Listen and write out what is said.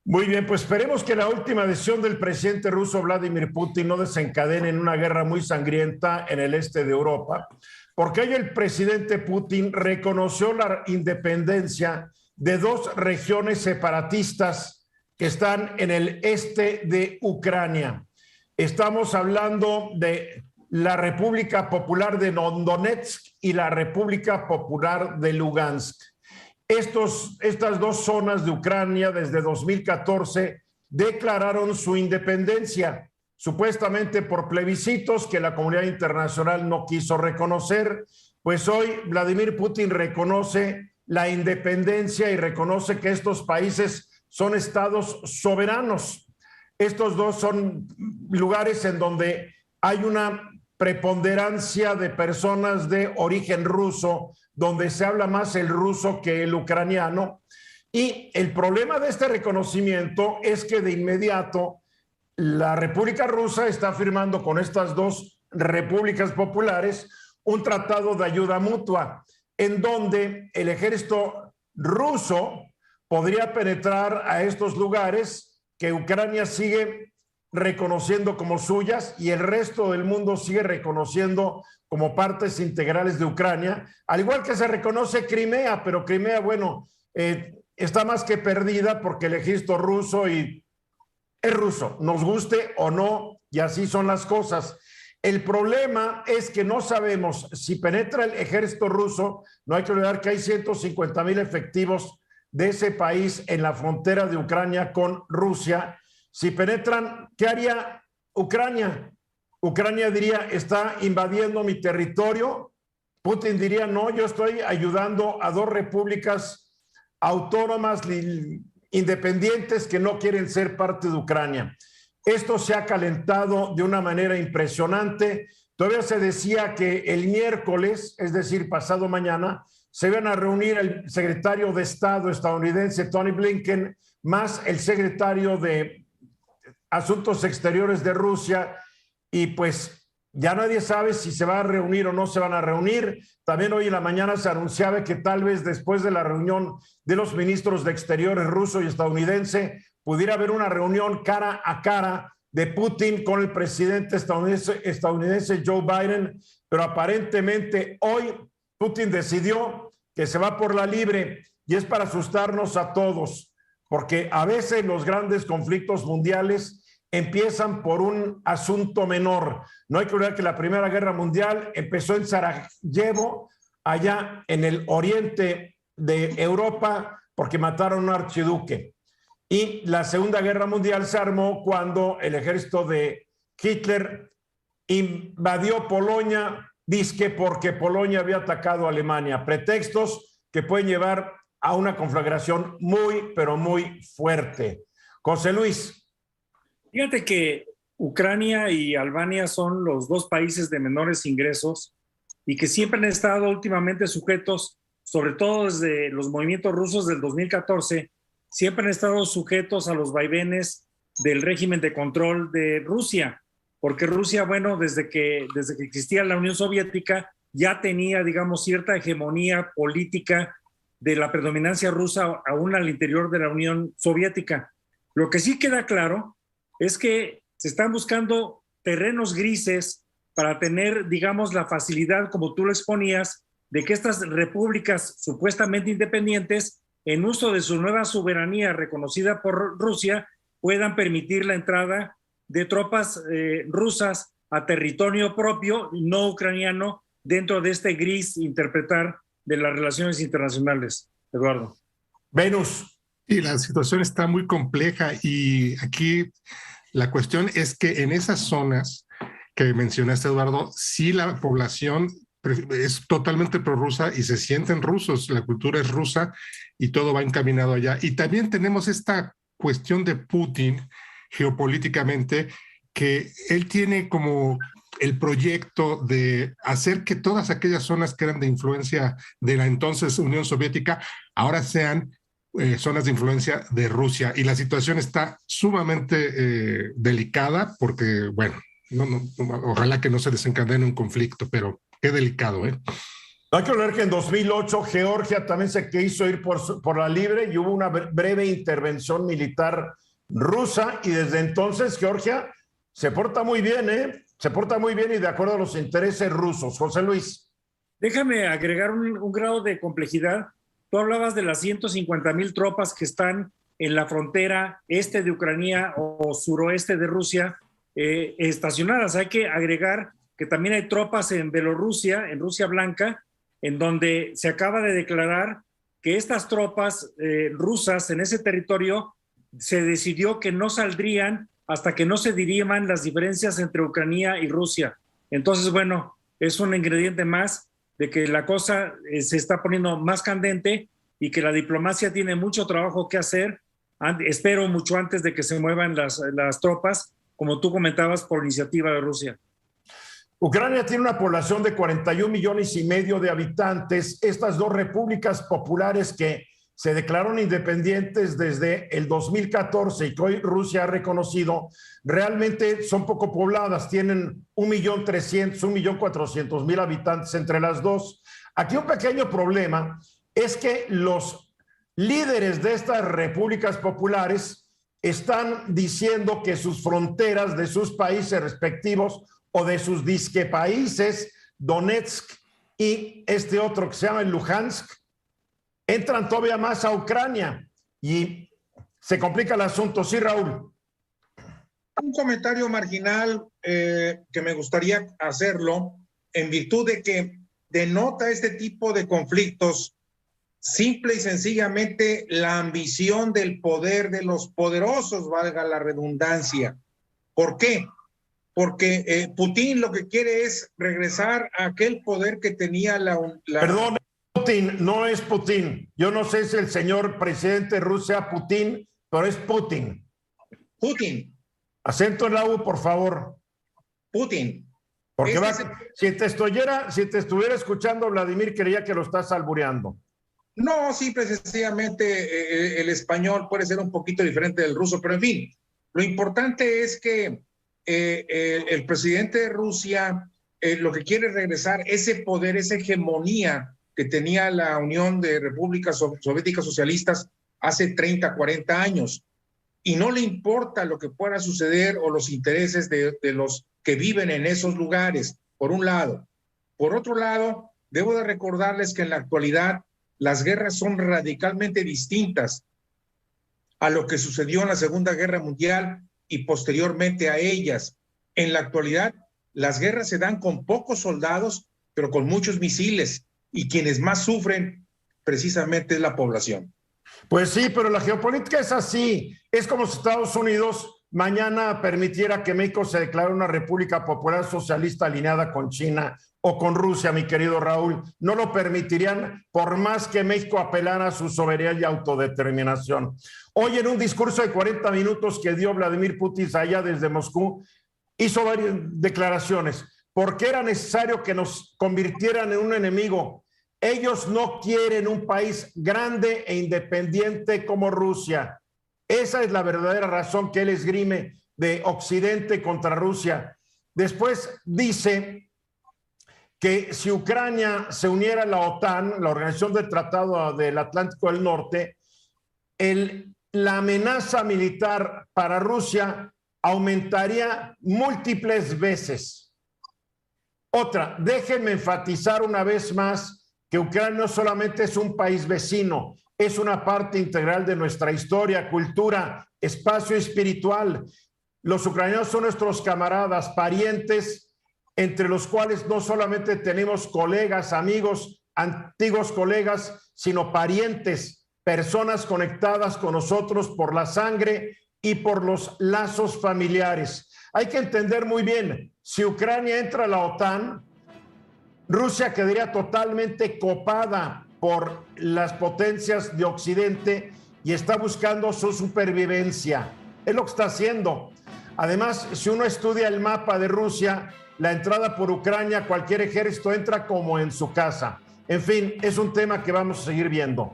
Muy bien, pues esperemos que la última decisión del presidente ruso Vladimir Putin no desencadene en una guerra muy sangrienta en el este de Europa, porque hoy el presidente Putin reconoció la independencia de dos regiones separatistas que están en el este de Ucrania. Estamos hablando de la República Popular de Donetsk y la República Popular de Lugansk. Estas dos zonas de Ucrania desde 2014 declararon su independencia, supuestamente por plebiscitos que la comunidad internacional no quiso reconocer. Pues hoy Vladimir Putin reconoce la independencia y reconoce que estos países son estados soberanos. Estos dos son lugares en donde hay una preponderancia de personas de origen ruso, donde se habla más el ruso que el ucraniano. Y el problema de este reconocimiento es que de inmediato la República Rusa está firmando con estas dos repúblicas populares un tratado de ayuda mutua, en donde el ejército ruso podría penetrar a estos lugares que Ucrania sigue reconociendo como suyas y el resto del mundo sigue reconociendo como partes integrales de Ucrania, al igual que se reconoce Crimea, pero Crimea, bueno, está más que perdida porque el ejército ruso es ruso, nos guste o no, y así son las cosas. El problema es que no sabemos si penetra el ejército ruso. No hay que olvidar que hay 150,000 efectivos de ese país en la frontera de Ucrania con Rusia. Si penetran, ¿qué haría Ucrania? Ucrania diría, está invadiendo mi territorio. Putin diría, no, yo estoy ayudando a dos repúblicas autónomas independientes que no quieren ser parte de Ucrania. Esto se ha calentado de una manera impresionante. Todavía se decía que el miércoles, es decir, pasado mañana, se iban a reunir el secretario de Estado estadounidense Tony Blinken más el secretario de Asuntos Exteriores de Rusia, y pues ya nadie sabe si se va a reunir o no se van a reunir. También hoy en la mañana se anunciaba que tal vez después de la reunión de los ministros de Exteriores ruso y estadounidense pudiera haber una reunión cara a cara de Putin con el presidente estadounidense Joe Biden, pero aparentemente hoy Putin decidió que se va por la libre, y es para asustarnos a todos, porque a veces los grandes conflictos mundiales empiezan por un asunto menor. No hay que olvidar que la Primera Guerra Mundial empezó en Sarajevo, allá en el oriente de Europa, porque mataron a un archiduque. Y la Segunda Guerra Mundial se armó cuando el ejército de Hitler invadió Polonia, dizque porque Polonia había atacado a Alemania. Pretextos que pueden llevar a una conflagración muy, pero muy fuerte. José Luis. Fíjate que Ucrania y Albania son los dos países de menores ingresos y que siempre han estado últimamente sujetos, sobre todo desde los movimientos rusos del 2014, siempre han estado sujetos a los vaivenes del régimen de control de Rusia, porque Rusia, bueno, desde que existía la Unión Soviética, ya tenía, digamos, cierta hegemonía política de la predominancia rusa aún al interior de la Unión Soviética. Lo que sí queda claro es que se están buscando terrenos grises para tener, digamos, la facilidad, como tú lo exponías, de que estas repúblicas supuestamente independientes, en uso de su nueva soberanía reconocida por Rusia, puedan permitir la entrada de tropas rusas a territorio propio, no ucraniano, dentro de este gris interpretar de las relaciones internacionales. Eduardo. Venus. Y la situación está muy compleja, y aquí la cuestión es que en esas zonas que mencionaste, Eduardo, sí la población es totalmente prorrusa y se sienten rusos, la cultura es rusa y todo va encaminado allá. Y también tenemos esta cuestión de Putin geopolíticamente, que él tiene como el proyecto de hacer que todas aquellas zonas que eran de influencia de la entonces Unión Soviética ahora sean zonas de influencia de Rusia, y la situación está sumamente delicada porque, bueno, ojalá que no se desencadene un conflicto, pero qué delicado, ¿eh? No hay que olvidar que en 2008 Georgia también se quiso ir por la libre y hubo una breve intervención militar rusa y desde entonces Georgia se porta muy bien, ¿eh? Se porta muy bien y de acuerdo a los intereses rusos. José Luis. Déjame agregar un grado de complejidad. Tú hablabas de las 150,000 tropas que están en la frontera este de Ucrania o suroeste de Rusia estacionadas. Hay que agregar que también hay tropas en Bielorrusia, en Rusia Blanca, en donde se acaba de declarar que estas tropas rusas en ese territorio se decidió que no saldrían hasta que no se diriman las diferencias entre Ucrania y Rusia. Entonces, bueno, es un ingrediente más de que la cosa se está poniendo más candente y que la diplomacia tiene mucho trabajo que hacer. Espero mucho antes de que se muevan las tropas, como tú comentabas, por iniciativa de Rusia. Ucrania tiene una población de 41,5 millones de habitantes. Estas dos repúblicas populares que se declararon independientes desde el 2014 y que hoy Rusia ha reconocido, realmente son poco pobladas, tienen 1,300,000, 1,400,000 habitantes entre las dos. Aquí un pequeño problema es que los líderes de estas repúblicas populares están diciendo que sus fronteras de sus países respectivos o de sus disque países, Donetsk y este otro que se llama Luhansk, entran todavía más a Ucrania y se complica el asunto. Sí, Raúl. Un comentario marginal que me gustaría hacerlo en virtud de que denota este tipo de conflictos simple y sencillamente la ambición del poder de los poderosos, valga la redundancia. ¿Por qué? Porque Putin lo que quiere es regresar a aquel poder que tenía la... Perdón, Putin, no es Putin. Yo no sé si el señor presidente de Rusia Putin, pero es Putin. Putin. Acento en la U, por favor. Putin. Porque si te estuviera escuchando Vladimir, creía que lo estás albureando. No, simple y sencillamente el español puede ser un poquito diferente del ruso, pero en fin, lo importante es que el presidente de Rusia lo que quiere es regresar ese poder, esa hegemonía que tenía la Unión de Repúblicas Soviéticas Socialistas hace 30, 40 años. Y no le importa lo que pueda suceder o los intereses de los que viven en esos lugares, por un lado. Por otro lado, debo de recordarles que en la actualidad las guerras son radicalmente distintas a lo que sucedió en la Segunda Guerra Mundial y posteriormente a ellas. En la actualidad, las guerras se dan con pocos soldados, pero con muchos misiles, y quienes más sufren precisamente es la población. Pues sí, pero la geopolítica es así. Es como si Estados Unidos mañana permitiera que México se declare una república popular socialista alineada con China o con Rusia, mi querido Raúl. No lo permitirían por más que México apelara a su soberanía y autodeterminación. Hoy en un discurso de 40 minutos que dio Vladimir Putin allá desde Moscú, hizo varias declaraciones. ¿Por qué era necesario que nos convirtieran en un enemigo? Ellos no quieren un país grande e independiente como Rusia. Esa es la verdadera razón que él esgrime de Occidente contra Rusia. Después dice que si Ucrania se uniera a la OTAN, la Organización del Tratado del Atlántico del Norte, la amenaza militar para Rusia aumentaría múltiples veces. Otra, déjenme enfatizar una vez más que Ucrania no solamente es un país vecino, es una parte integral de nuestra historia, cultura, espacio espiritual. Los ucranianos son nuestros camaradas, parientes, entre los cuales no solamente tenemos colegas, amigos, antiguos colegas, sino parientes, personas conectadas con nosotros por la sangre y por los lazos familiares. Hay que entender muy bien, si Ucrania entra a la OTAN, Rusia quedaría totalmente copada por las potencias de Occidente y está buscando su supervivencia. Es lo que está haciendo. Además, si uno estudia el mapa de Rusia, la entrada por Ucrania, cualquier ejército entra como en su casa. En fin, es un tema que vamos a seguir viendo.